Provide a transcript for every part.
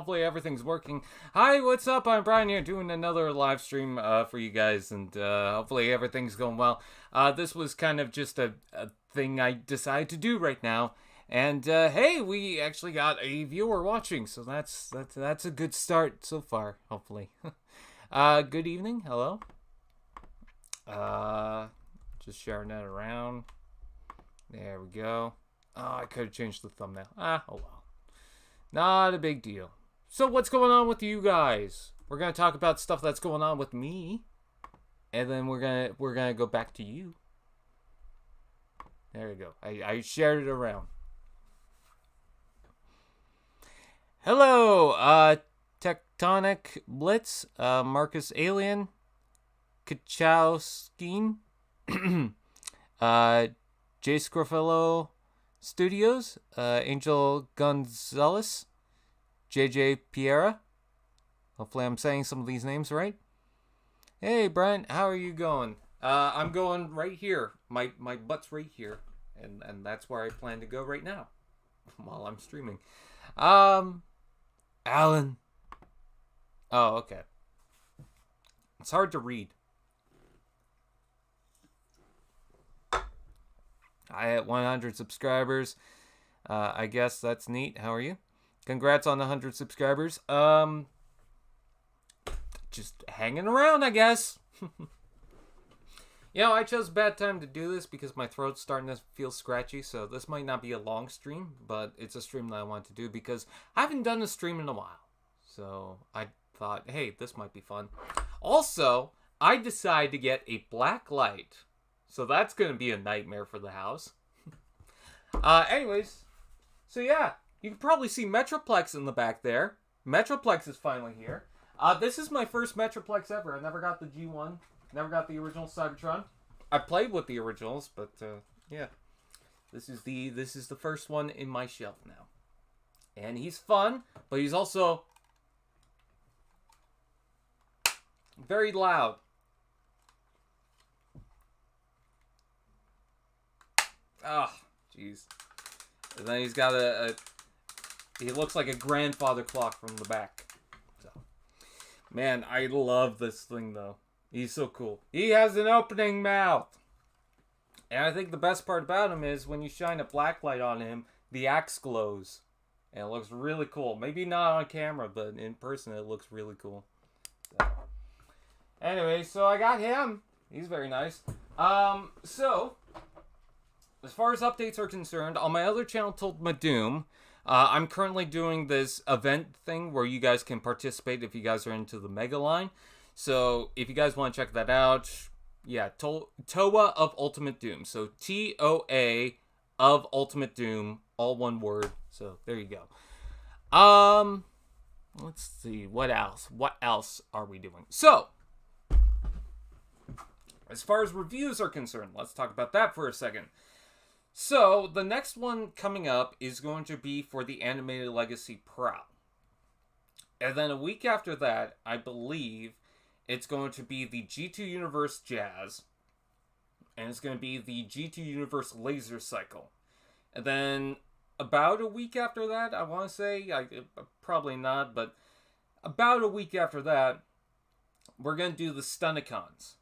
hopefully everything's working. Hi, what's up? I'm Brian here doing another live stream for you guys, and hopefully everything's going well. This was kind of just a thing I decided to do right now. And hey, we actually got a viewer watching, so that's a good start so far, hopefully. Good evening, hello. Just sharing that around. There we go. Oh, I could have changed the thumbnail. Oh well. Not a big deal. So what's going on with you guys? We're gonna talk about stuff that's going on with me, and then we're gonna go back to you. There you go. I shared it around. Hello, Tectonic Blitz, Marcus Alien, Kachowski, J. Scrofello Studios, Angel Gonzalez, JJ Piera. Hopefully I'm saying some of these names right. Hey, Brent, how are you going? I'm going right here. My butt's right here. And that's where I plan to go right now while I'm streaming. Alan. Oh, okay. It's hard to read. I had 100 subscribers. I guess that's neat. How are you? Congrats on the 100 subscribers. Just hanging around, I guess. I chose a bad time to do this because my throat's starting to feel scratchy, so this might not be a long stream, but it's a stream that I want to do because I haven't done a stream in a while. So I thought, hey, this might be fun. Also, I decided to get a black light. So that's going to be a nightmare for the house. Anyways, so yeah, you can probably see Metroplex in the back there. Metroplex is finally here. This is my first Metroplex ever. I never got the G1. Never got the original Cybertron. I played with the originals, but yeah. This is the first one in my shelf now. And he's fun, but he's also very loud. Oh, jeez. And then he's got he looks like a grandfather clock from the back. So, man, I love this thing, though. He's so cool. He has an opening mouth. And I think the best part about him is when you shine a black light on him, the axe glows. And it looks really cool. Maybe not on camera, but in person it looks really cool. So. Anyway, so I got him. He's very nice. So... as far as updates are concerned, on my other channel, Told Madoom, I'm currently doing this event thing where you guys can participate if you guys are into the Mega line. So if you guys want to check that out, yeah, Toa of Ultimate Doom. So TOA of Ultimate Doom, all one word. So there you go. Let's see, what else? What else are we doing? So, as far as reviews are concerned, let's talk about that for a second. So, the next one coming up is going to be for the Animated Legacy Pro. And then a week after that, I believe, it's going to be the G2 Universe Jazz. And it's going to be the G2 Universe Laser Cycle. And then, about a week after that, I want to say, probably not, but about a week after that, we're going to do the Stunicons.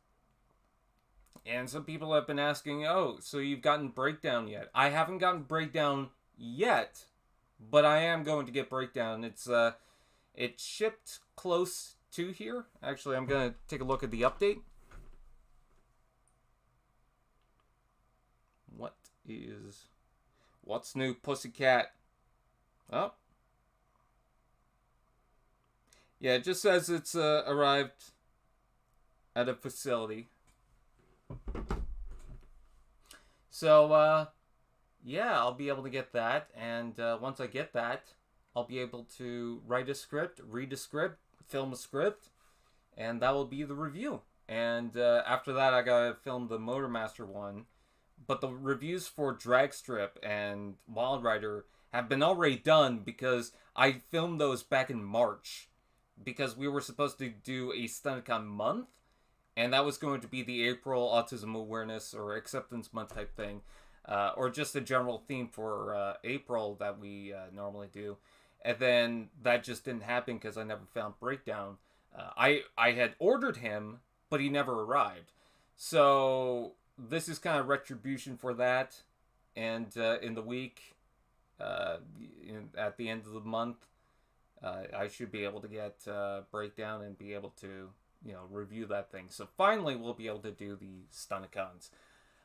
And some people have been asking, oh, so you've gotten Breakdown yet? I haven't gotten Breakdown yet, but I am going to get Breakdown. It shipped close to here. Actually, I'm going to take a look at the update. What's new, Pussycat? Oh. Yeah, it just says it's arrived at a facility. So, yeah, I'll be able to get that, and once I get that, I'll be able to write a script, read a script, film a script, and that will be the review. And after that, I gotta film the Motormaster one, but the reviews for Dragstrip and Wild Rider have been already done because I filmed those back in March, because we were supposed to do a Stunicon month, and that was going to be the April Autism Awareness or Acceptance Month type thing. Or just a general theme for April that we normally do. And then that just didn't happen because I never found Breakdown. I had ordered him, but he never arrived. So this is kind of retribution for that. And in the week, at the end of the month, I should be able to get Breakdown and be able to, review that thing. So finally, we'll be able to do the Stunticons.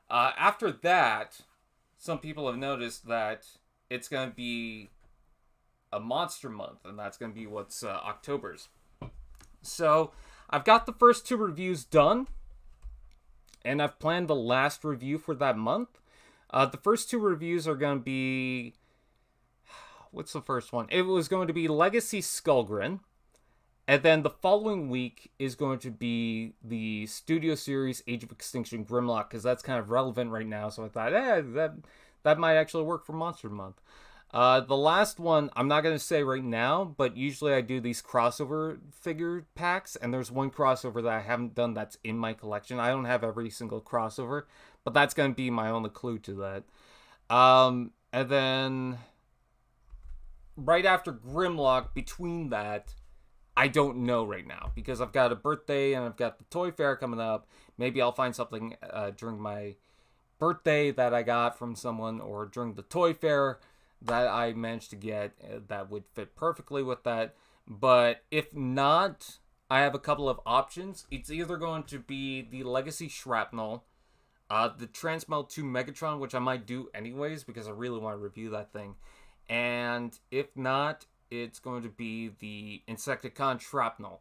After that, some people have noticed that it's going to be a monster month, and that's going to be what's October's. So I've got the first 2 reviews done, and I've planned the last review for that month. The first 2 reviews are going to be... What's the first one? It was going to be Legacy Skullgrin. And then the following week is going to be the Studio Series Age of Extinction Grimlock, because that's kind of relevant right now. So I thought, that might actually work for Monster Month. The last one, I'm not going to say right now, but usually I do these crossover figure packs, and there's one crossover that I haven't done that's in my collection. I don't have every single crossover, but that's going to be my only clue to that. And then right after Grimlock, between that, I don't know right now, because I've got a birthday and I've got the toy fair coming up. Maybe I'll find something during my birthday that I got from someone, or during the toy fair that I managed to get that would fit perfectly with that. But if not, I have a couple of options. It's either going to be the Legacy Shrapnel, the Transmel 2 Megatron, which I might do anyways because I really want to review that thing. And if not, it's going to be the Insecticon Shrapnel.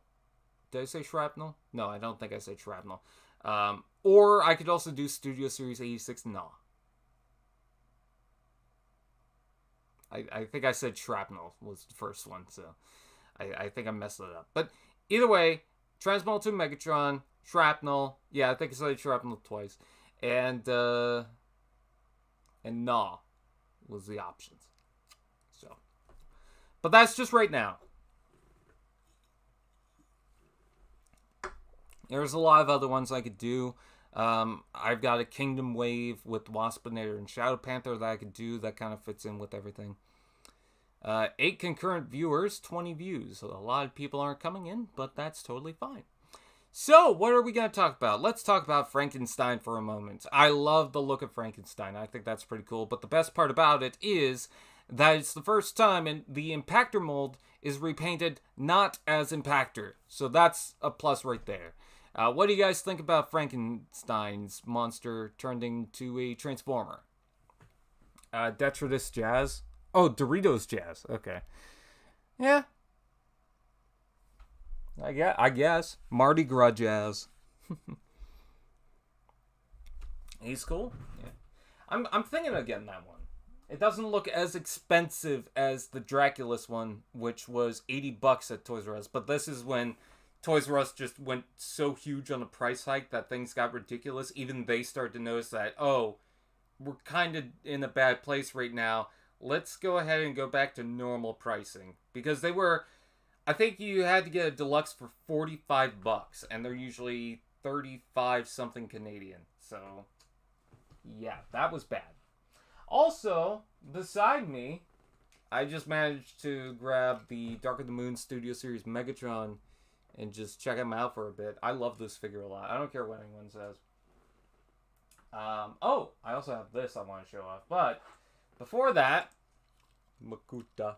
Did I say Shrapnel? No, I don't think I said Shrapnel. Or I could also do Studio Series 86 Gnaw. I think I said Shrapnel was the first one, so I think I messed it up. But either way, Transmel 2 Megatron, Shrapnel. Yeah, I think I said Shrapnel twice. And Gnaw was the options. So, but that's just right now. There's a lot of other ones I could do. I've got a Kingdom Wave with Waspinator and Shadow Panther that I could do that kind of fits in with everything. 8 concurrent viewers, 20 views. So a lot of people aren't coming in, but that's totally fine. So, what are we going to talk about? Let's talk about Frankenstein for a moment. I love the look of Frankenstein. I think that's pretty cool. But the best part about it is that it's the first time and the Impactor mold is repainted not as Impactor. So that's a plus right there. What do you guys think about Frankenstein's monster turned into a Transformer? Detritus Jazz? Oh, Doritos Jazz. Okay. Yeah. I guess. Mardi Gras Jazz. He's cool. Yeah. I'm thinking of getting that one. It doesn't look as expensive as the Draculus one, which was $80 at Toys R Us. But this is when Toys R Us just went so huge on the price hike that things got ridiculous. Even they started to notice that, oh, we're kind of in a bad place right now. Let's go ahead and go back to normal pricing. Because they were... I think you had to get a deluxe for $45, and they're usually 35 something Canadian. So, yeah, that was bad. Also, beside me, I just managed to grab the Dark of the Moon Studio Series Megatron and just check him out for a bit. I love this figure a lot. I don't care what anyone says. Oh, I also have this I want to show off. But before that, Makuta.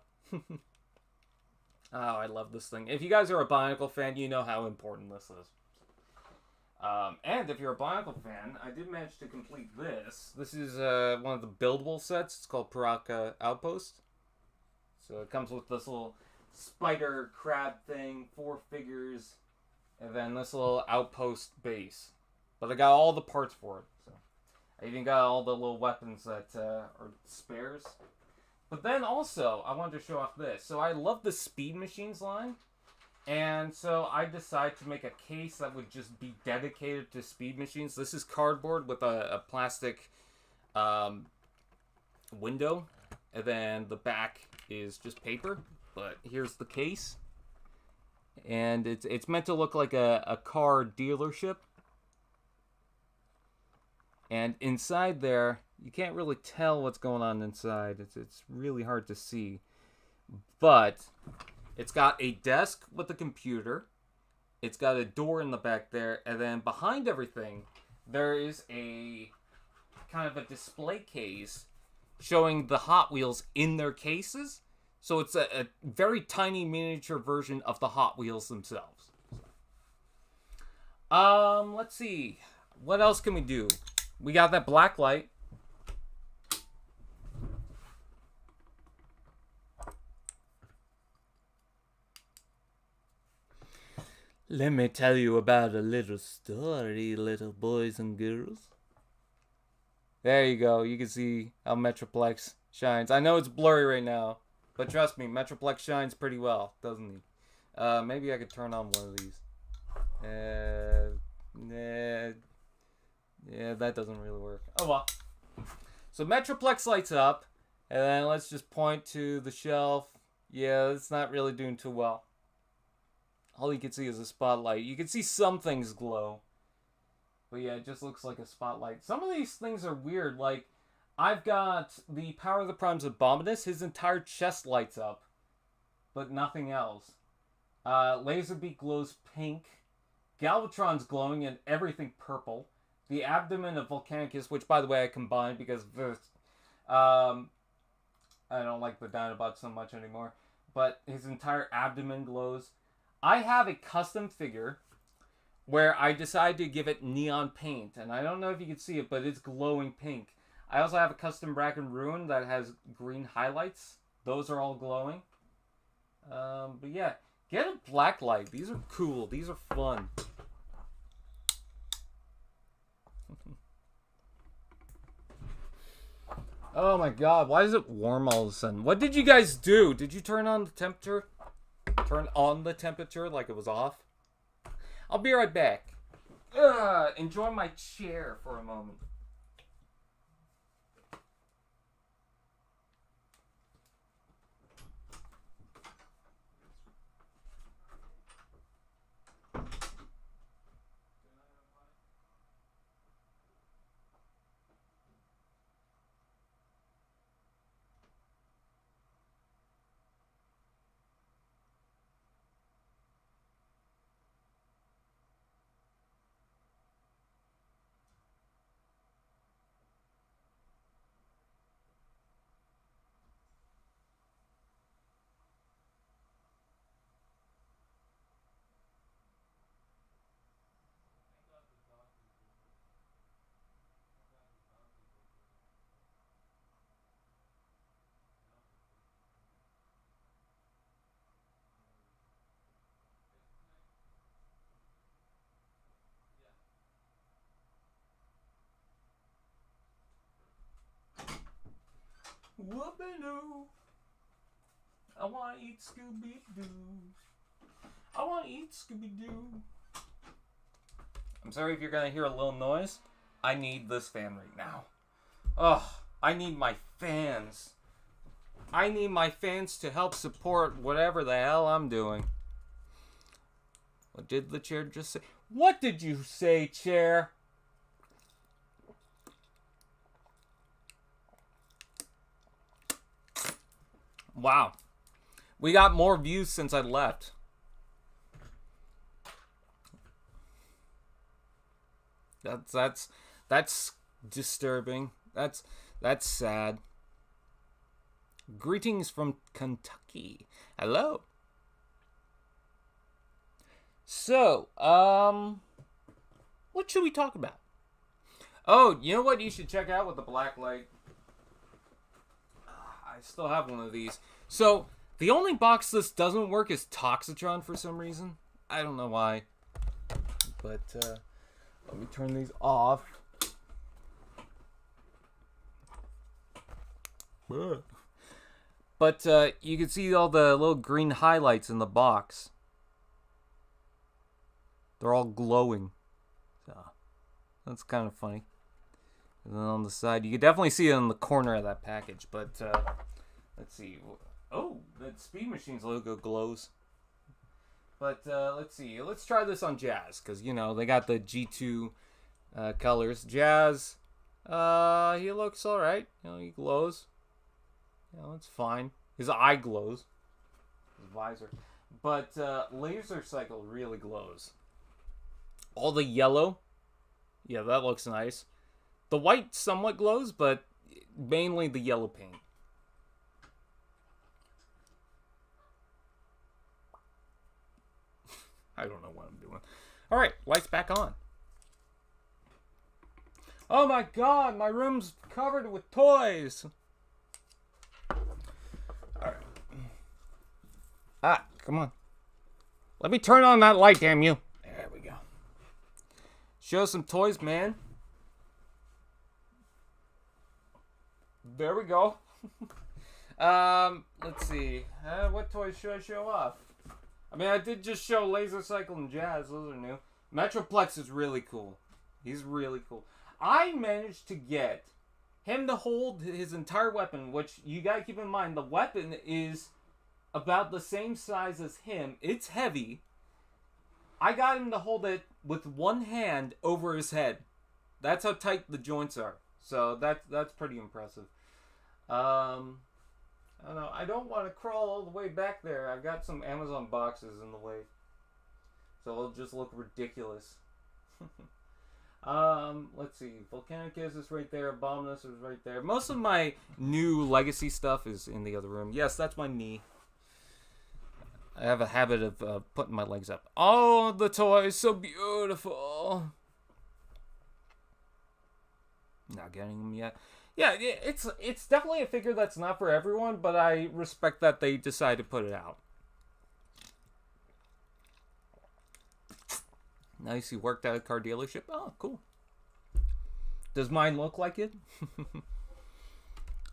Oh, I love this thing. If you guys are a Bionicle fan, you know how important this is. And if you're a Bionicle fan, I did manage to complete this. This is one of the buildable sets. It's called Piraka Outpost. So it comes with this little spider crab thing, 4 figures, and then this little outpost base. But I got all the parts for it. So I even got all the little weapons that are spares. But then also, I wanted to show off this. So I love the Speed Machines line. And so I decided to make a case that would just be dedicated to Speed Machines. This is cardboard with a plastic window. And then the back is just paper. But here's the case. And it's meant to look like a car dealership. And inside there, you can't really tell what's going on inside. It's really hard to see. But it's got a desk with a computer. It's got a door in the back there. And then behind everything, there is a kind of a display case showing the Hot Wheels in their cases. So it's a very tiny miniature version of the Hot Wheels themselves. Let's see. What else can we do? We got that black light. Let me tell you about a little story, little boys and girls. There you go. You can see how Metroplex shines. I know it's blurry right now, but trust me, Metroplex shines pretty well, doesn't he? Maybe I could turn on one of these. Yeah, that doesn't really work. Oh well. So Metroplex lights up, and then let's just point to the shelf. Yeah, it's not really doing too well. All you can see is a spotlight. You can see some things glow. But yeah, it just looks like a spotlight. Some of these things are weird. Like, I've got the Power of the Primes Abominus. His entire chest lights up. But nothing else. Laserbeak glows pink. Galvatron's glowing and everything purple. The abdomen of Volcanicus, which by the way I combined because I don't like the Dinobots so much anymore. But his entire abdomen glows. I have a custom figure where I decided to give it neon paint. And I don't know if you can see it, but it's glowing pink. I also have a custom Bracken Ruin that has green highlights. Those are all glowing. But yeah, get a black light. These are cool. These are fun. Oh my god, why is it warm all of a sudden? What did you guys do? Did you turn on the temperature? Turn on the temperature like it was off? I'll be right back. Enjoy my chair for a moment. Whoop-a-doo. I want to eat Scooby-Doo. I want to eat Scooby-Doo. I'm sorry if you're going to hear a little noise. I need this fan right now. Oh, I need my fans. I need my fans to help support whatever the hell I'm doing. What did the chair just say? What did you say, chair? Wow. We got more views since I left. That's disturbing. That's sad. Greetings from Kentucky. Hello. So, what should we talk about? Oh, you know what you should check out with the black light? I still have one of these. So, the only box this doesn't work is Toxitron for some reason. I don't know why. But, let me turn these off. But, you can see all the little green highlights in the box. They're all glowing. So, that's kind of funny. And then on the side, you can definitely see it in the corner of that package. But, let's see. Oh, that Speed Machine's logo glows. But, let's see. Let's try this on Jazz. Because, you know, they got the G2 colors. Jazz, he looks alright. You know, he glows. You know, it's fine. His eye glows. his visor. But Laser Cycle really glows. All the yellow, yeah, that looks nice. The white somewhat glows, but mainly the yellow paint. I don't know what I'm doing. All right, lights back on. Oh my god, my room's covered with toys. All right. Ah, come on. Let me turn on that light, damn you. There we go. Show some toys, man. There we go. Let's see. What toys should I show off? I mean, I did just show Laser Cycle and Jazz. Those are new. Metroplex is really cool. He's really cool. I managed to get him to hold his entire weapon, which you gotta keep in mind, the weapon is about the same size as him. It's heavy. I got him to hold it with one hand over his head. That's how tight the joints are. So that's pretty impressive. I don't know. I don't want to crawl all the way back there. I've got some Amazon boxes in the way. So it'll just look ridiculous. Let's see. Volcanicus is right there. Abominus is right there. Most of my new Legacy stuff is in the other room. Yes, that's my knee. I have a habit of putting my legs up. Oh, the toy is so beautiful. Not getting them yet. Yeah, it's definitely a figure that's not for everyone, but I respect that they decide to put it out. Nice, you worked at a car dealership. Oh, cool. Does mine look like it?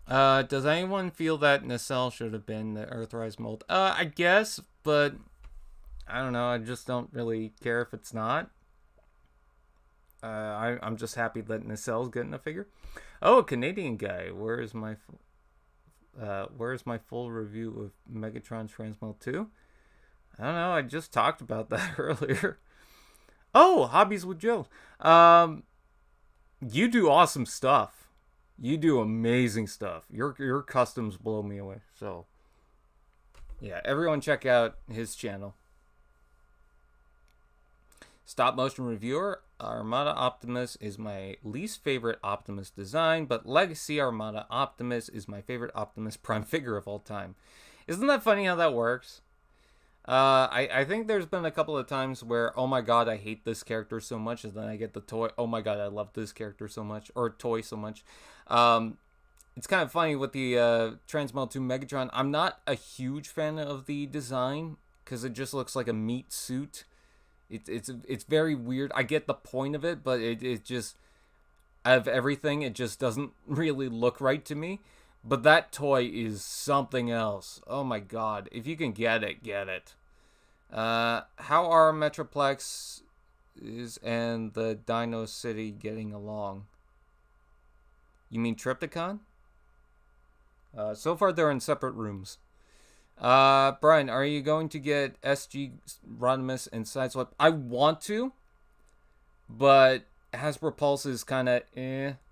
Does anyone feel that Nacelle should have been the Earthrise mold? I guess, but I don't know. I just don't really care if it's not. I'm just happy that Nacelle's getting a figure. Oh, a Canadian guy. Where's my full review of Megatron Transmelt 2? I don't know. I just talked about that earlier. Oh, Hobbies with Joe. You do awesome stuff. You do amazing stuff. Your customs blow me away. So, yeah, everyone check out his channel. Stop motion reviewer. Armada Optimus is my least favorite Optimus design, but Legacy Armada Optimus is my favorite Optimus Prime figure of all time. Isn't that funny how that works? I think there's been a couple of times where, oh my god, I hate this character so much, and then I get the toy, oh my god, I love this character so much, or toy so much. It's kind of funny with the Transmelt 2 Megatron. I'm not a huge fan of the design, because it just looks like a meat suit. It's very weird. I get the point of it, but it just, out of everything, it just doesn't really look right to me. But that toy is something else. Oh my god. If you can get it, get it. How are Metroplex and the Dino City getting along? You mean Triptychon? So far they're in separate rooms. Brian, are you going to get SG Rodimus and Sideswipe? I want to, but Hasbro Pulse is kind of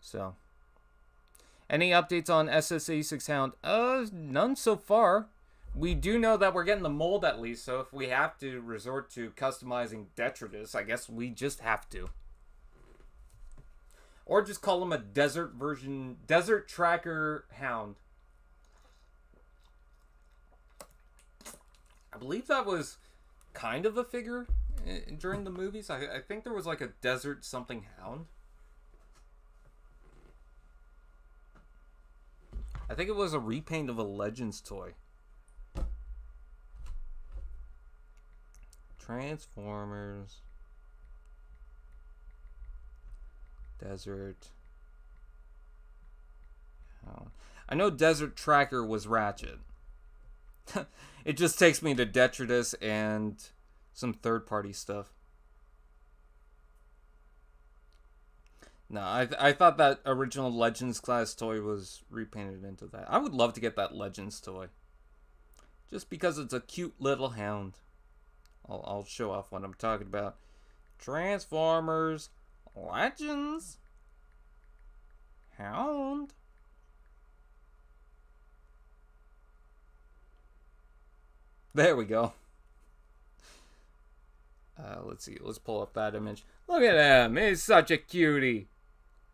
so. Any updates on SS86 Hound? None so far. We do know that we're getting the mold at least, so if we have to resort to customizing Detritus, I guess we just have to. Or just call him a desert version, Desert Tracker Hound. I believe that was kind of a figure during the movies. I think there was like a Desert something Hound. I think it was a repaint of a Legends toy. Transformers. Desert. Hound. I know Desert Tracker was Ratchet. It just takes me to Detritus and some third-party stuff. No, I thought that original Legends class toy was repainted into that. I would love to get that Legends toy. Just because it's a cute little hound. I'll show off what I'm talking about. Transformers. Legends. Hound. There we go. Let's see. Let's pull up that image. Look at him. He's such a cutie.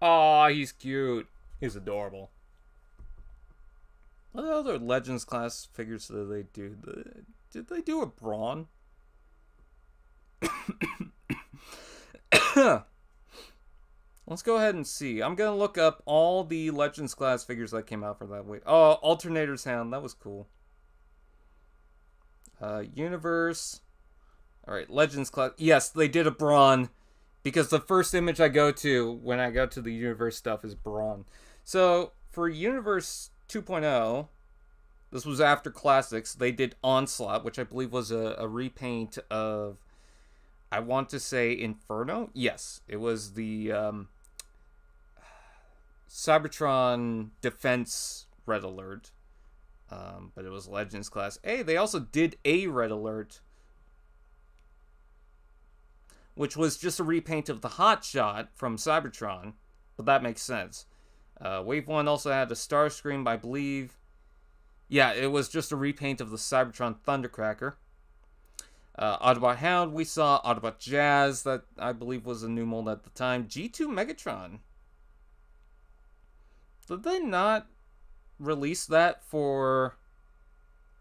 Aw, he's cute. He's adorable. What other Legends class figures did they do? Did they do a Brawn? Let's go ahead and see. I'm going to look up all the Legends class figures that came out for that week. Oh, Alternator's Hound. That was cool. Universe. Alright, Legends class. Yes, they did a Brawn. Because the first image I go to when I go to the Universe stuff is Brawn. So, for Universe 2.0, this was after Classics, they did Onslaught, which I believe was a repaint of, I want to say, Inferno? Yes, it was the Cybertron Defense Red Alert. But it was Legends class. Hey, they also did a Red Alert, which was just a repaint of the Hotshot from Cybertron, but that makes sense. Wave 1 also had a Starscream, I believe. Yeah, it was just a repaint of the Cybertron Thundercracker. Autobot Hound, we saw Autobot Jazz, that I believe was a new mold at the time. G2 Megatron. Did they not release that for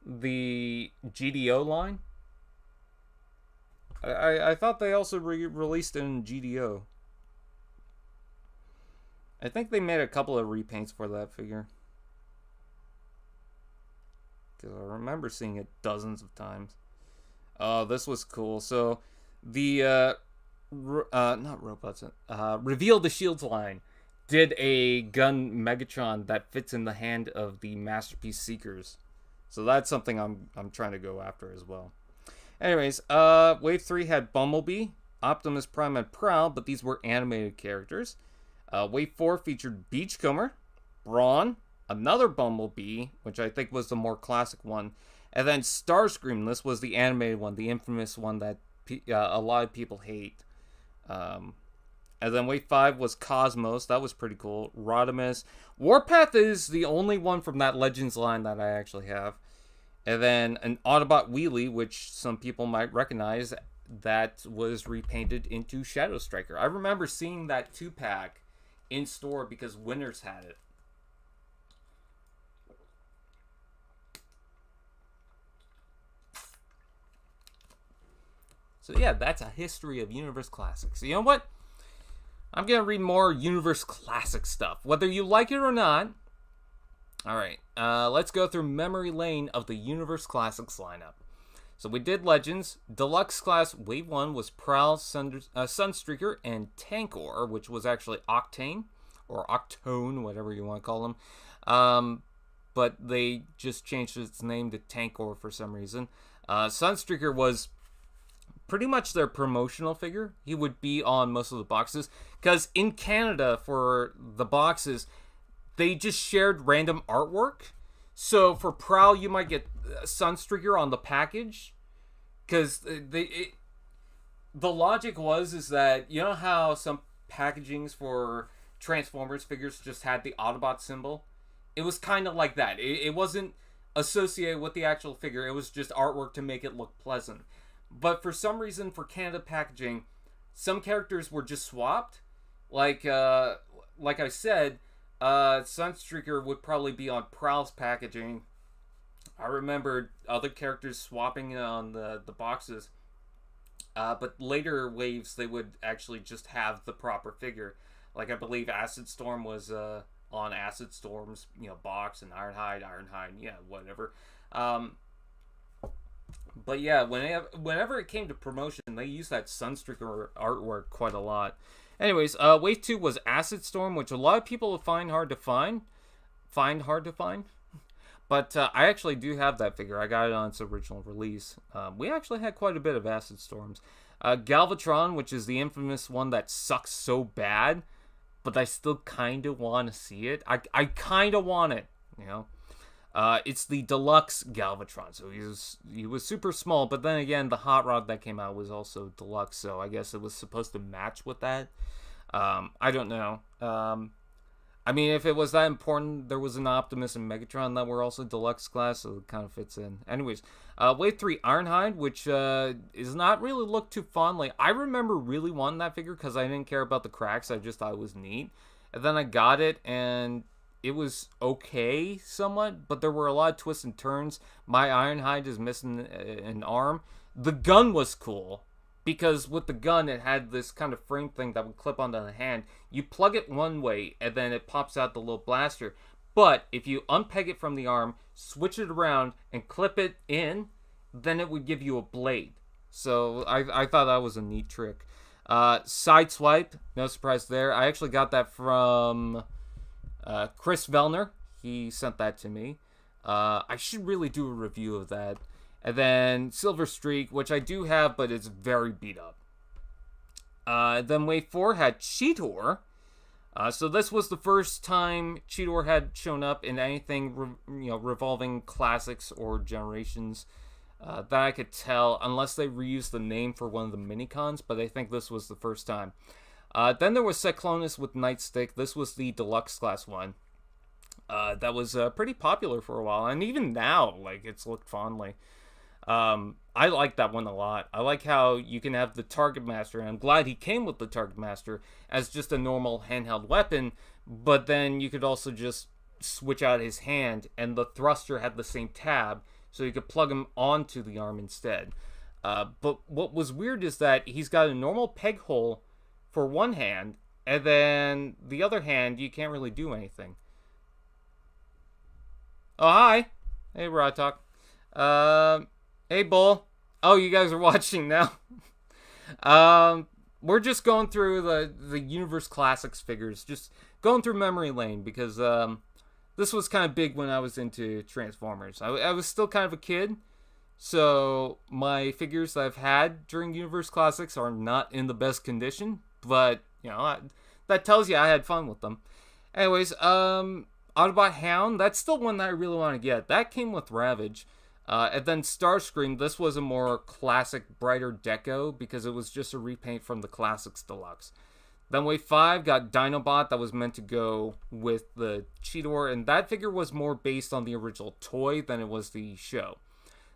the GDO line? I thought they also released it in GDO. I think they made a couple of repaints for that figure. Because I remember seeing it dozens of times. Oh, this was cool. So, the, not robots, Reveal the Shields line did a gun Megatron that fits in the hand of the Masterpiece Seekers. So that's something I'm trying to go after as well. Anyways, Wave 3 had Bumblebee, Optimus Prime, and Prowl, but these were animated characters. Wave 4 featured Beachcomber, Brawn, another Bumblebee, which I think was the more classic one, and then Starscream. This was the animated one, the infamous one that a lot of people hate. And then Wave 5 was Cosmos. That was pretty cool. Rodimus. Warpath is the only one from that Legends line that I actually have. And then an Autobot Wheelie, which some people might recognize, that was repainted into Shadow Striker. I remember seeing that 2-pack in store because Winners had it. So yeah, that's a history of Universe Classics. You know what? I'm going to read more Universe Classic stuff, whether you like it or not. Alright, let's go through memory lane of the Universe Classics lineup. So we did Legends. Deluxe class Wave 1 was Prowl, Sunstreaker, and Tankor, which was actually Octane, or Octone, whatever you want to call them. But they just changed its name to Tankor for some reason. Sunstreaker was pretty much their promotional figure. He would be on most of the boxes, because in Canada, for the boxes, they just shared random artwork. So for Prowl, you might get Sunstreaker on the package, because the logic is that, you know how some packagings for Transformers figures just had the Autobot symbol? It was kind of like that. It wasn't associated with the actual figure. It was just artwork to make it look pleasant. But for some reason, for Canada packaging, some characters were just swapped. Like I said, Sunstreaker would probably be on Prowl's packaging. I remember other characters swapping on the boxes. But later waves, they would actually just have the proper figure. Like I believe Acid Storm was on Acid Storm's box, and Ironhide, yeah, whatever. But yeah, whenever it came to promotion, they used that Sunstreaker artwork quite a lot. Anyways, Wave 2 was Acid Storm, which a lot of people find hard to find. But I actually do have that figure. I got it on its original release. We actually had quite a bit of Acid Storms. Galvatron, which is the infamous one that sucks so bad, but I still kind of want to see it. I kind of want it, It's the deluxe Galvatron, so he was super small, but then again, the Hot Rod that came out was also deluxe, so I guess it was supposed to match with that. I don't know. I mean, if it was that important, there was an Optimus and Megatron that were also deluxe class, so it kind of fits in. Anyways, Wave 3 Ironhide, which is not really looked too fondly. I remember really wanting that figure because I didn't care about the cracks. I just thought it was neat. And then I got it, and it was okay somewhat, but there were a lot of twists and turns. My Ironhide is missing an arm. The gun was cool, because with the gun, it had this kind of frame thing that would clip onto the hand. You plug it one way, and then it pops out the little blaster. But if you unpeg it from the arm, switch it around, and clip it in, then it would give you a blade. So I thought that was a neat trick. Sideswipe, no surprise there. I actually got that from Chris Vellner. He sent that to me. I should really do a review of that. And then Silver Streak, which I do have, but it's very beat up. Then Wave 4 had Cheetor. So this was the first time Cheetor had shown up in anything revolving classics or generations that I could tell, unless they reused the name for one of the minicons, but I think this was the first time. Then there was Cyclonus with Nightstick. This was the deluxe class one. That was pretty popular for a while, and even now, like, it's looked fondly. I like that one a lot. I like how you can have the Target Master, and I'm glad he came with the Target Master as just a normal handheld weapon, but then you could also just switch out his hand, and the thruster had the same tab, so you could plug him onto the arm instead. But what was weird is that he's got a normal peg hole for one hand, and then the other hand, you can't really do anything. Oh, hi. Hey, Rod Talk. Hey, Bull. Oh, you guys are watching now. We're just going through the Universe Classics figures. Just going through memory lane because this was kind of big when I was into Transformers. I was still kind of a kid, so my figures that I've had during Universe Classics are not in the best condition, but, you know, that tells you I had fun with them. Anyways, Autobot Hound, that's still one that I really want to get. That came with Ravage. And then Starscream, this was a more classic, brighter deco because it was just a repaint from the Classics Deluxe. Then Wave 5 got Dinobot that was meant to go with the Cheetor, and that figure was more based on the original toy than it was the show.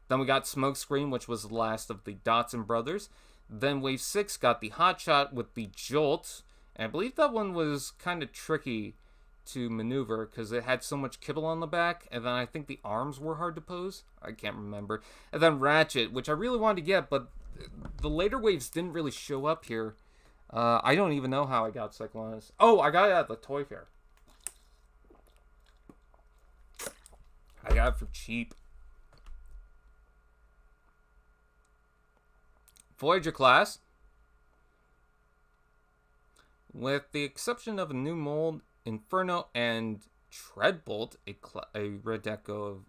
Then we got Smokescreen, which was the last of the Dotson brothers. Then Wave 6 got the Hotshot with the Jolt, and I believe that one was kind of tricky to maneuver because it had so much kibble on the back, and then I think the arms were hard to pose. I can't remember. And then Ratchet, which I really wanted to get, but the later waves didn't really show up here. I don't even know how I got Cyclonus. Oh, I got it at the Toy Fair. I got it for cheap. Voyager class, with the exception of a new mold, Inferno and Treadbolt, a redeco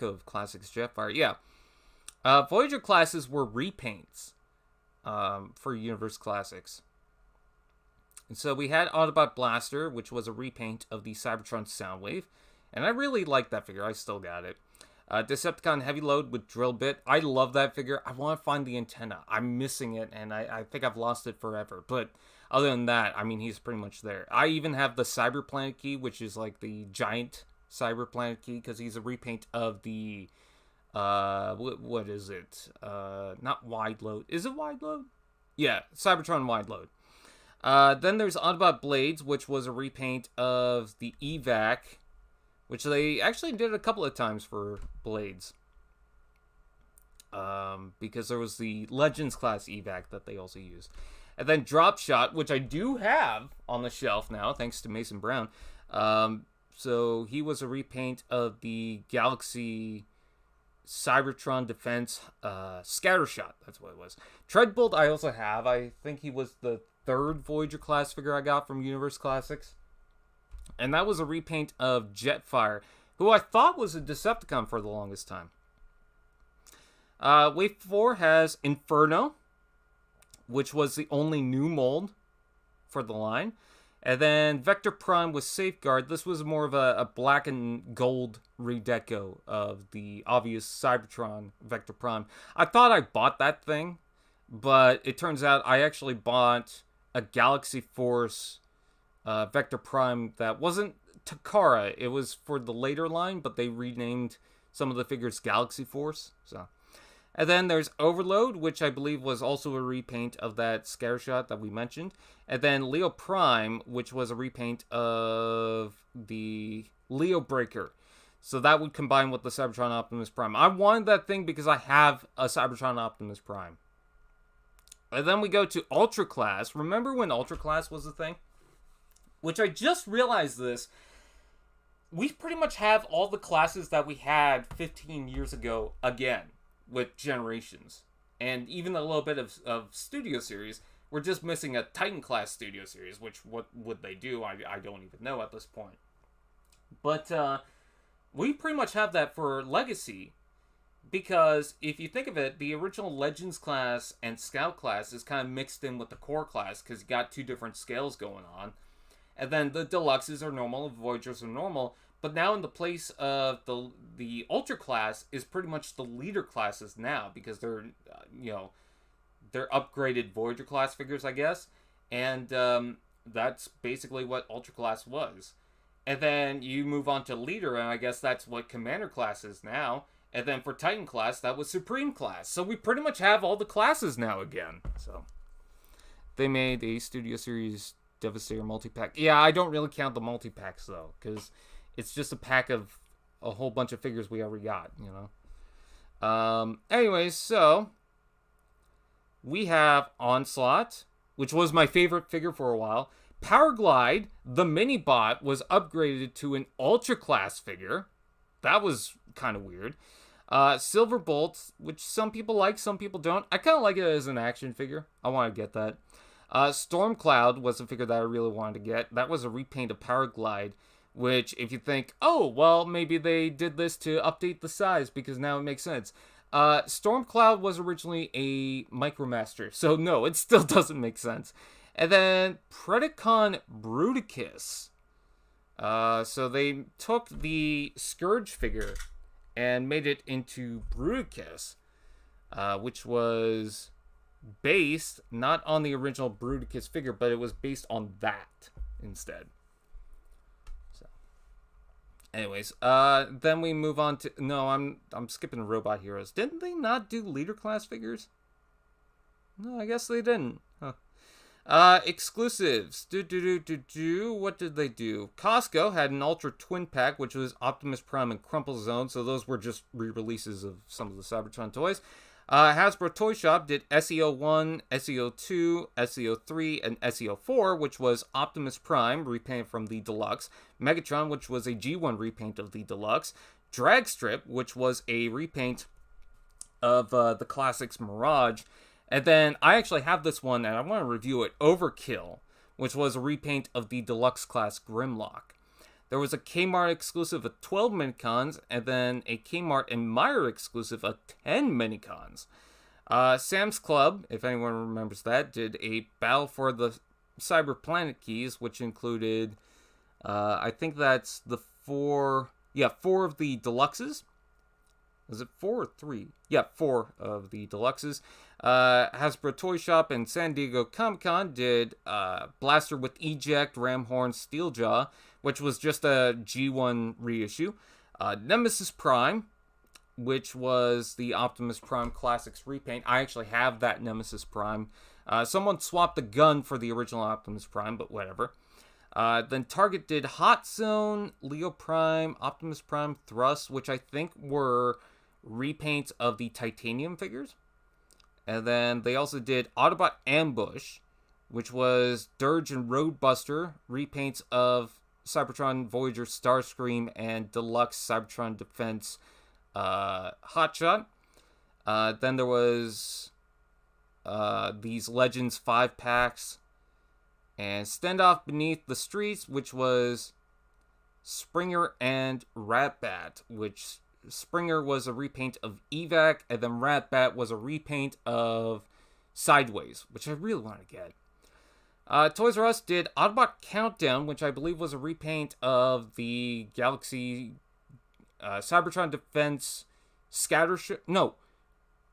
of Classics Jetfire. Yeah. Voyager classes were repaints for Universe Classics. And so we had Autobot Blaster, which was a repaint of the Cybertron Soundwave. And I really liked that figure. I still got it. Decepticon Heavy Load with Drill Bit. I love that figure. I want to find the antenna. I'm missing it, and I think I've lost it forever. But other than that, I mean, he's pretty much there. I even have the Cyber Planet key, which is like the giant Cyber Planet key, because he's a repaint of the, what is it? Not Wide Load. Is it Wide Load? Yeah, Cybertron Wide Load. Then there's Autobot Blades, which was a repaint of the Evac, which they actually did a couple of times for Blades. Because there was the Legends class Evac that they also used. And then Drop Shot, which I do have on the shelf now, thanks to Mason Brown. So he was a repaint of the Galaxy Cybertron Defense Scattershot. That's what it was. Treadbolt I also have. I think he was the third Voyager class figure I got from Universe Classics. And that was a repaint of Jetfire, who I thought was a Decepticon for the longest time. Wave 4 has Inferno, which was the only new mold for the line. And then Vector Prime with Safeguard. This was more of a black and gold redeco of the obvious Cybertron Vector Prime. I thought I bought that thing, but it turns out I actually bought a Galaxy Force Vector Prime that wasn't Takara. It was for the later line, but they renamed some of the figures Galaxy Force. So, and then there's Overload, which I believe was also a repaint of that Scattershot that we mentioned. And then Leo Prime, which was a repaint of the Leo Breaker. So that would combine with the Cybertron Optimus Prime. I wanted that thing because I have a Cybertron Optimus Prime. And then we go to Ultra Class. Remember when Ultra Class was a thing? Which I just realized this. We pretty much have all the classes that we had 15 years ago again with Generations. And even a little bit of Studio Series. We're just missing a Titan Class Studio Series, which what would they do? I don't even know at this point. But we pretty much have that for Legacy. Because if you think of it, the original Legends class and Scout class is kind of mixed in with the Core class because you got two different scales going on. And then the Deluxes are normal and Voyagers are normal. But now in the place of the Ultra class is pretty much the Leader classes now because they're, they're upgraded Voyager class figures, I guess. And that's basically what Ultra class was. And then you move on to Leader, and I guess that's what Commander class is now. And then for Titan class, that was Supreme class. So we pretty much have all the classes now again. So they made a Studio Series Devastator multi-pack. Yeah, I don't really count the multi-packs, though, because it's just a pack of a whole bunch of figures we already got, Anyways, so we have Onslaught, which was my favorite figure for a while. Powerglide, the mini-bot, was upgraded to an Ultra class figure. That was kind of weird. Silverbolt, which some people like, some people don't. I kind of like it as an action figure. I want to get that. Stormcloud was a figure that I really wanted to get. That was a repaint of Powerglide, which if you think, oh, well, maybe they did this to update the size because now it makes sense. Stormcloud was originally a Micromaster, so no, it still doesn't make sense. And then Predacon Bruticus. So they took the Scourge figure and made it into Bruticus, which was based not on the original Bruticus figure, but it was based on that instead. So, anyways, then we move on to I'm skipping Robot Heroes. Didn't they not do Leader class figures? No, I guess they didn't. Huh. Exclusives. What did they do? Costco had an Ultra Twin Pack, which was Optimus Prime and Crumple Zone, so those were just re-releases of some of the Cybertron toys. Hasbro Toy Shop did SEO1, SEO2, SEO3, and SEO4, which was Optimus Prime, repaint from the Deluxe. Megatron, which was a G1 repaint of the Deluxe. Dragstrip, which was a repaint of the Classics Mirage. And then I actually have this one, and I want to review it. Overkill, which was a repaint of the Deluxe class Grimlock. There was a Kmart exclusive of 12 Minicons, and then a Kmart and Meijer exclusive of 10 Minicons. Sam's Club, if anyone remembers that, did a Battle for the Cyber Planet keys, which included, I think that's the four of the Deluxes. Was it 4 or 3? Yeah, 4 of the Deluxes. Hasbro Toy Shop and San Diego Comic-Con did Blaster with Eject, Ramhorn, Steeljaw, which was just a G1 reissue. Nemesis Prime, which was the Optimus Prime Classics repaint. I actually have that Nemesis Prime. Someone swapped the gun for the original Optimus Prime, but whatever. Then Target did Hot Zone, Leo Prime, Optimus Prime Thrust, which I think were repaints of the Titanium figures. And then they also did Autobot Ambush, which was Dirge and Roadbuster, repaints of Cybertron Voyager Starscream and Deluxe Cybertron Defense Hotshot. Then there was these Legends 5 packs and Standoff Beneath the Streets, which was Springer and Ratbat, which Springer was a repaint of Evac, and then Ratbat was a repaint of Sideways, which I really want to get. Toys R Us did Autobot Countdown, which I believe was a repaint of the Galaxy Cybertron Defense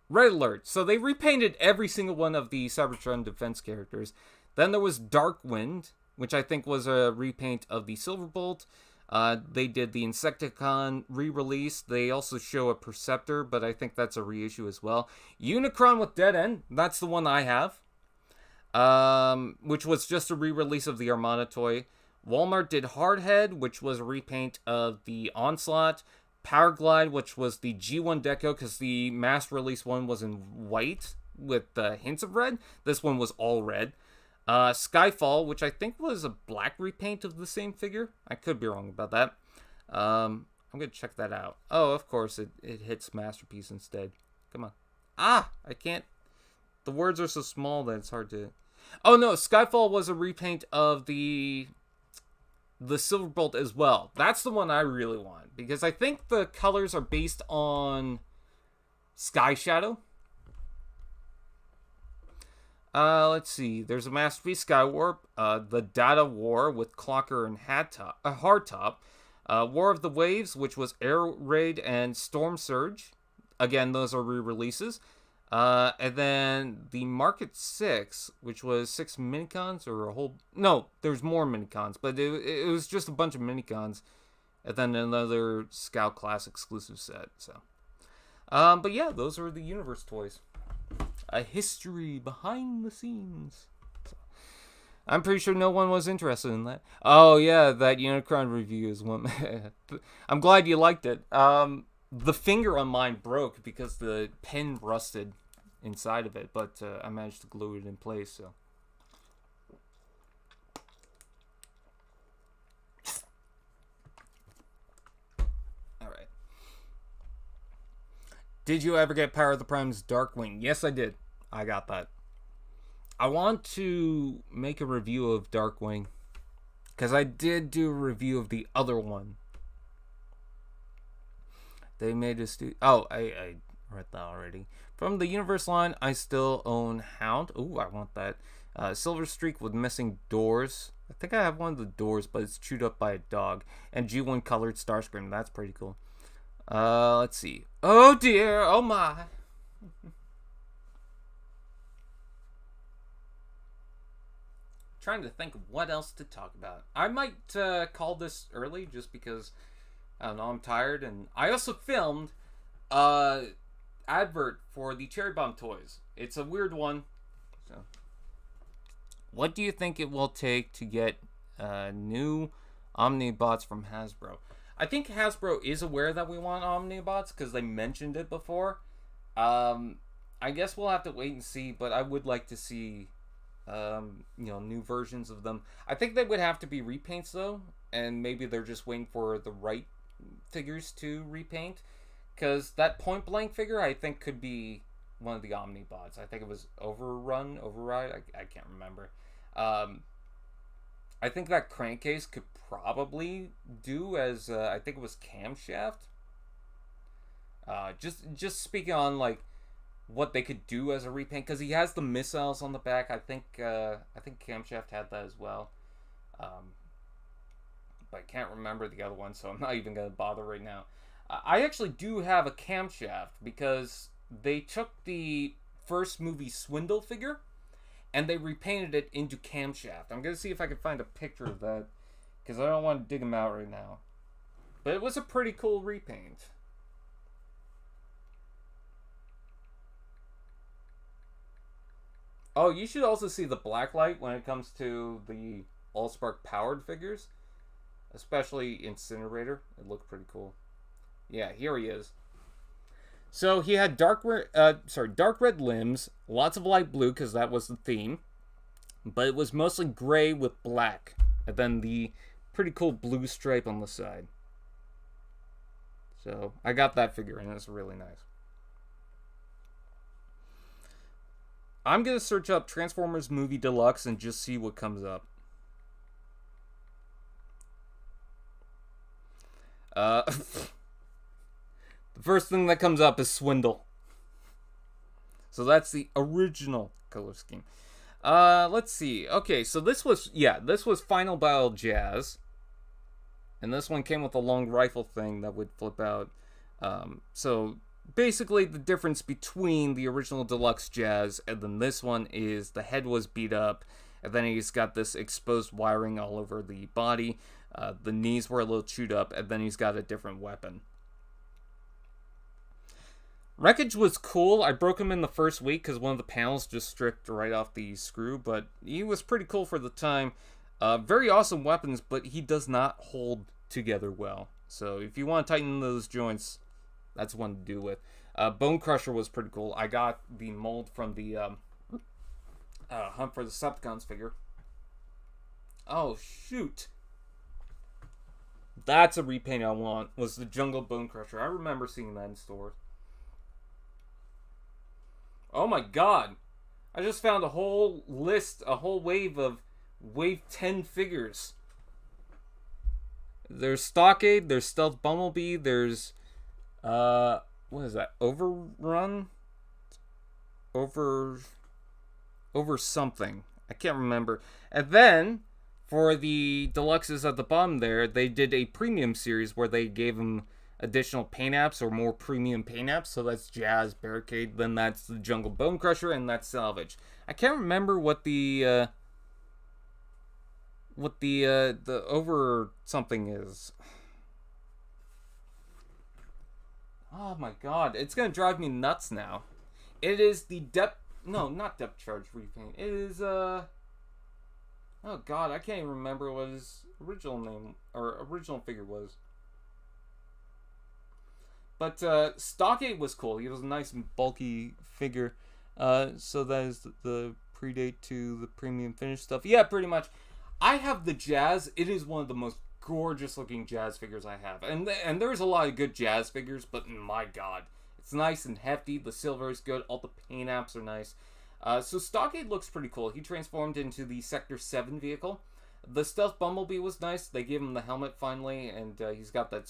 Red Alert. So they repainted every single one of the Cybertron Defense characters. Then there was Darkwind, which I think was a repaint of the Silverbolt. They did the Insecticon re-release. They also show a Perceptor, but I think that's a reissue as well. Unicron with Dead End, that's the one I have, which was just a re-release of the Armada toy. Walmart did Hardhead, which was a repaint of the Onslaught. Powerglide, which was the G1 Deco, because the mass release one was in white with hints of red. This one was all red. Skyfall, which I think was a black repaint of the same figure. I could be wrong about that. I'm going to check that out. Oh, of course, it hits Masterpiece instead. Come on. Ah, I can't. The words are so small that it's hard to... Oh, no, Skyfall was a repaint of the Silverbolt as well. That's the one I really want, because I think the colors are based on Sky Shadow. Let's see. There's a Masterpiece Skywarp, the Data War with Clocker and Hardtop, War of the Waves, which was Air Raid and Storm Surge. Again, those are re-releases. And then the Market 6, which was 6 minicons, or a whole... No, there's more minicons, but it was just a bunch of minicons. And then another Scout Class exclusive set, so... but yeah, those are the Universe toys. A history behind the scenes. I'm pretty sure no one was interested in that. Oh yeah, that Unicron review is one. I'm glad you liked it. The finger on mine broke because the pin rusted inside of it, but I managed to glue it in place. So. Did you ever get Power of the Prime's Darkwing? Yes, I did. I got that. I want to make a review of Darkwing, because I did do a review of the other one. They made a I read that already. From the Universe line, I still own Hound. Ooh, I want that. Silver Streak with missing doors. I think I have one of the doors, but it's chewed up by a dog. And G1 colored Starscream. That's pretty cool. Let's see. Oh dear, oh my. Trying to think of what else to talk about. I might call this early just because, I don't know, I'm tired. And I also filmed advert for the Cherry Bomb toys. It's a weird one. So, what do you think it will take to get new Omnibots from Hasbro? I think Hasbro is aware that we want Omnibots because they mentioned it before. I guess we'll have to wait and see, but I would like to see, new versions of them. I think they would have to be repaints though, and maybe they're just waiting for the right figures to repaint. Because that Point Blank figure, I think, could be one of the Omnibots. I think it was Override. I can't remember. I think that crankcase could probably do as I think it was Camshaft. Just speaking on like what they could do as a repaint, because he has the missiles on the back. I think Camshaft had that as well. But I can't remember the other one, so I'm not even gonna bother right now. I actually do have a Camshaft because they took the first movie Swindle figure and they repainted it into Camshaft. I'm going to see if I can find a picture of that because I don't want to dig them out right now. But it was a pretty cool repaint. Oh, you should also see the Blacklight when it comes to the Allspark powered figures. Especially Incinerator. It looked pretty cool. Yeah, here he is. So he had dark red limbs, lots of light blue because that was the theme, but it was mostly gray with black, and then the pretty cool blue stripe on the side. So I got that figure and it's really nice. I'm gonna search up Transformers Movie Deluxe and just see what comes up. The first thing that comes up is Swindle. So that's the original color scheme. Let's see. Okay, so this was Final Battle Jazz. And this one came with a long rifle thing that would flip out. So basically the difference between the original Deluxe Jazz and then this one is the head was beat up And then he's got this exposed wiring all over the body. The knees were a little chewed up, and then he's got a different weapon. Wreckage was cool. I broke him in the first week because one of the panels just stripped right off the screw, but he was pretty cool for the time. Very awesome weapons, but he does not hold together well. So if you want to tighten those joints, that's one to do with. Bone Crusher was pretty cool. I got the mold from the Hunt for the Decepticons figure. Oh, shoot. That's a repaint I want, was the Jungle Bone Crusher. I remember seeing that in stores. Oh my god. I just found a whole list, a whole wave of Wave 10 figures. There's Stockade, there's Stealth Bumblebee, there's, what is that? Overrun? Over something. I can't remember. And then, for the deluxes at the bottom there, they did a premium series where they gave them additional paint apps or more premium paint apps. So that's Jazz, Barricade, then that's the Jungle Bone Crusher, and that's Salvage. I can't remember what the over something is. Oh my god, it's gonna drive me nuts now. It is the not depth charge repaint. It is oh god, I can't even remember what his original name or original figure was. But Stockade was cool. He was a nice and bulky figure. So that is the predate to the premium finish stuff. Yeah, pretty much. I have the Jazz. It is one of the most gorgeous looking Jazz figures I have. And there's a lot of good Jazz figures, but my god. It's nice and hefty. The silver is good. All the paint apps are nice. So Stockade looks pretty cool. He transformed into the Sector 7 vehicle. The Stealth Bumblebee was nice. They gave him the helmet finally, and he's got that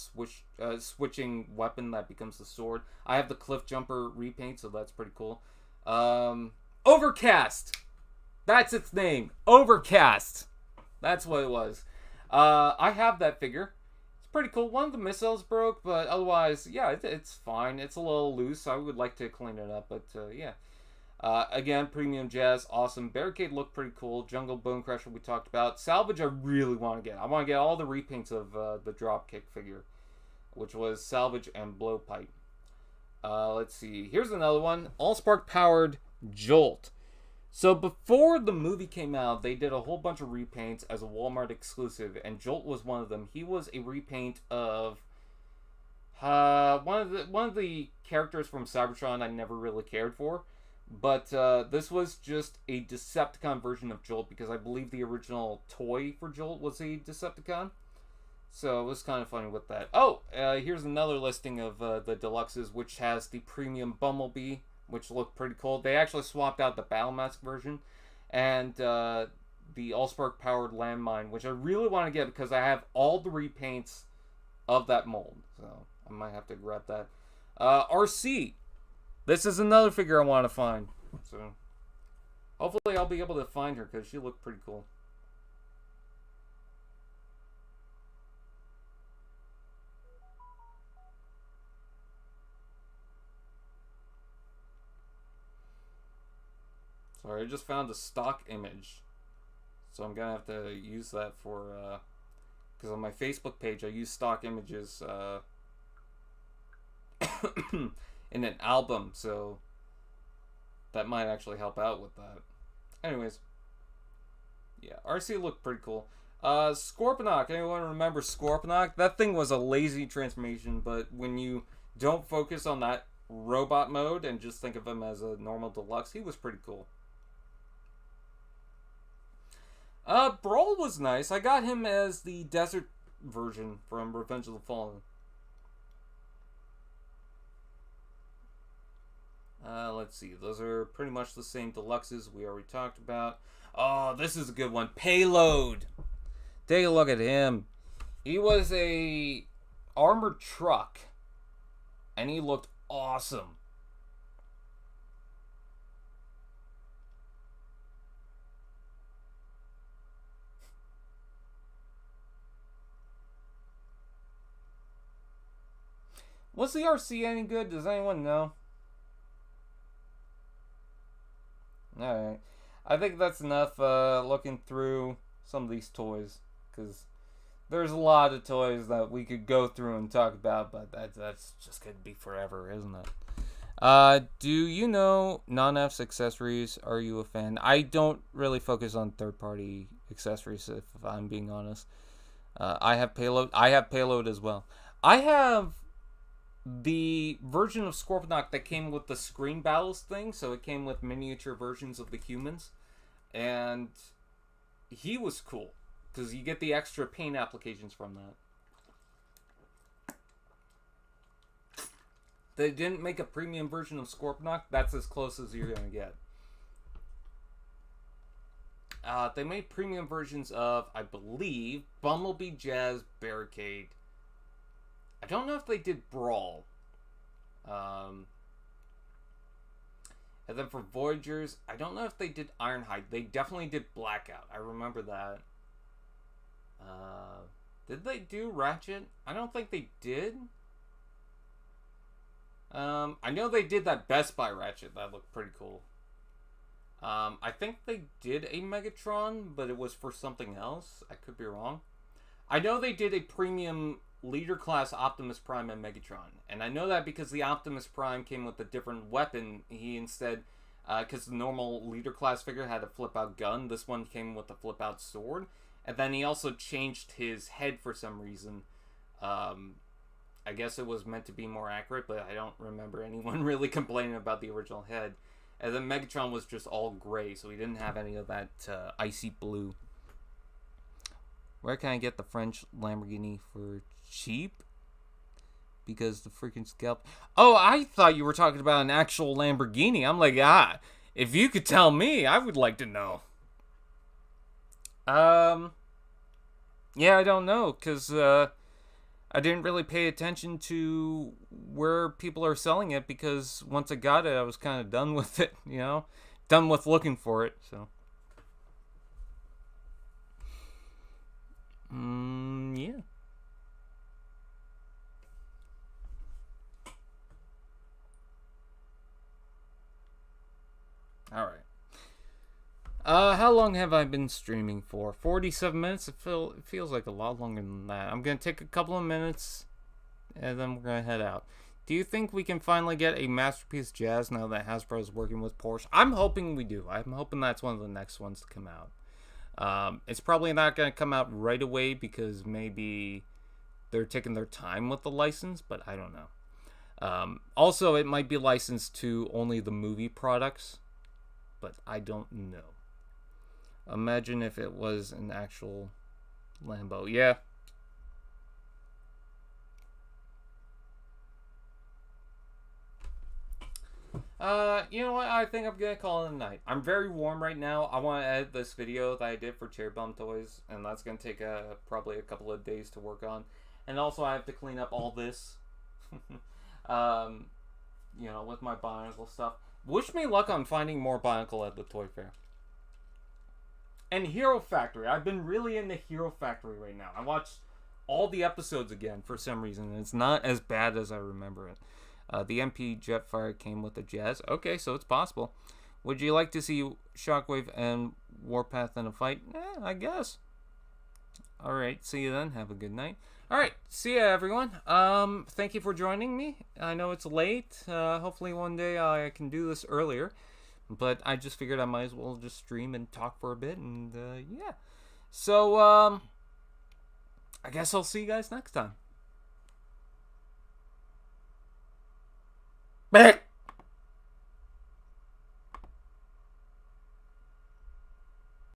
switching weapon that becomes the sword. I have the Cliff Jumper repaint, so that's pretty cool. Overcast! That's its name. Overcast! That's what it was. I have that figure. It's pretty cool. One of the missiles broke, but otherwise, yeah, it's fine. It's a little loose. I would like to clean it up, but yeah. Again, premium Jazz, awesome. Barricade looked pretty cool. Jungle Bone Crusher we talked about. Salvage I really want to get. I want to get all the repaints of the Dropkick figure, which was Salvage and Blowpipe. Let's see. Here's another one. Allspark powered Jolt. So before the movie came out, they did a whole bunch of repaints as a Walmart exclusive, and Jolt was one of them. He was a repaint of one of the characters from Cybertron I never really cared for. But this was just a Decepticon version of Jolt, because I believe the original toy for Jolt was a Decepticon. So it was kind of funny with that. Oh, here's another listing of the deluxes, which has the premium Bumblebee, which looked pretty cool. They actually swapped out the Battle Mask version, and the Allspark powered Landmine, which I really want to get because I have all the repaints of that mold. So I might have to grab that. RC. This is another figure I want to find. So hopefully I'll be able to find her because she looked pretty cool. Sorry, I just found a stock image. So I'm going to have to use that for... because on my Facebook page I use stock images... in an album, so that might actually help out with that. Anyways, yeah, RC looked pretty cool. Scorponok, anyone remember Scorponok? That thing was a lazy transformation, but when you don't focus on that robot mode and just think of him as a normal deluxe, he was pretty cool. Brawl was nice. I got him as the desert version from Revenge of the Fallen. Let's see. Those are pretty much the same deluxes we already talked about. Oh, this is a good one. Payload. Take a look at him. He was a armored truck, and he looked awesome. Was the RC any good? Does anyone know? Alright. I think that's enough looking through some of these toys, because there's a lot of toys that we could go through and talk about, but that's just going to be forever, isn't it? Do you know non-F's accessories? Are you a fan? I don't really focus on third-party accessories, if I'm being honest. I have Payload. I have Payload as well. I have the version of Scorponok that came with the screen battles thing, so it came with miniature versions of the humans, and he was cool because you get the extra paint applications from that. They didn't make a premium version of Scorponok. That's as close as you're gonna get. They made premium versions of, I believe, Bumblebee, Jazz, Barricade. I don't know if they did Brawl. And then for Voyagers, I don't know if they did Ironhide. They definitely did Blackout. I remember that. Did they do Ratchet? I don't think they did. I know they did that Best Buy Ratchet. That looked pretty cool. I think they did a Megatron, but it was for something else. I could be wrong. I know they did a premium leader class Optimus Prime and Megatron. And I know that because the Optimus Prime came with a different weapon. He instead, because the normal leader class figure had a flip out gun, this one came with a flip out sword. And then he also changed his head for some reason. I guess it was meant to be more accurate, but I don't remember anyone really complaining about the original head. And then Megatron was just all gray, so he didn't have any of that icy blue. Where can I get the French Lamborghini for cheap? Because the freaking scalp... Oh, I thought you were talking about an actual Lamborghini. I'm like, if you could tell me, I would like to know. Yeah, I don't know, because I didn't really pay attention to where people are selling it, because once I got it, I was kind of done with it, you know? Done with looking for it, so... yeah. Alright. How long have I been streaming for? 47 minutes? It feels like a lot longer than that. I'm gonna take a couple of minutes, and then we're gonna head out. Do you think we can finally get a Masterpiece Jazz now that Hasbro is working with Porsche? I'm hoping we do. I'm hoping that's one of the next ones to come out. It's probably not going to come out right away because maybe they're taking their time with the license, but I don't know. Also, it might be licensed to only the movie products, but I don't know. Imagine if it was an actual Lambo. Yeah. You know what? I think I'm gonna call it a night. I'm very warm right now. I want to edit this video that I did for Cherry Bomb Toys, and that's gonna take probably a couple of days to work on. And also, I have to clean up all this, you know, with my Bionicle stuff. Wish me luck on finding more Bionicle at the Toy Fair. And Hero Factory. I've been really into Hero Factory right now. I watched all the episodes again for some reason, and it's not as bad as I remember it. The MP Jetfire came with the Jazz. Okay, so it's possible. Would you like to see Shockwave and Warpath in a fight? I guess. Alright, see you then. Have a good night. Alright, see ya, everyone. Thank you for joining me. I know it's late. Hopefully one day I can do this earlier. But I just figured I might as well just stream and talk for a bit. And, yeah. So, I guess I'll see you guys next time. Back.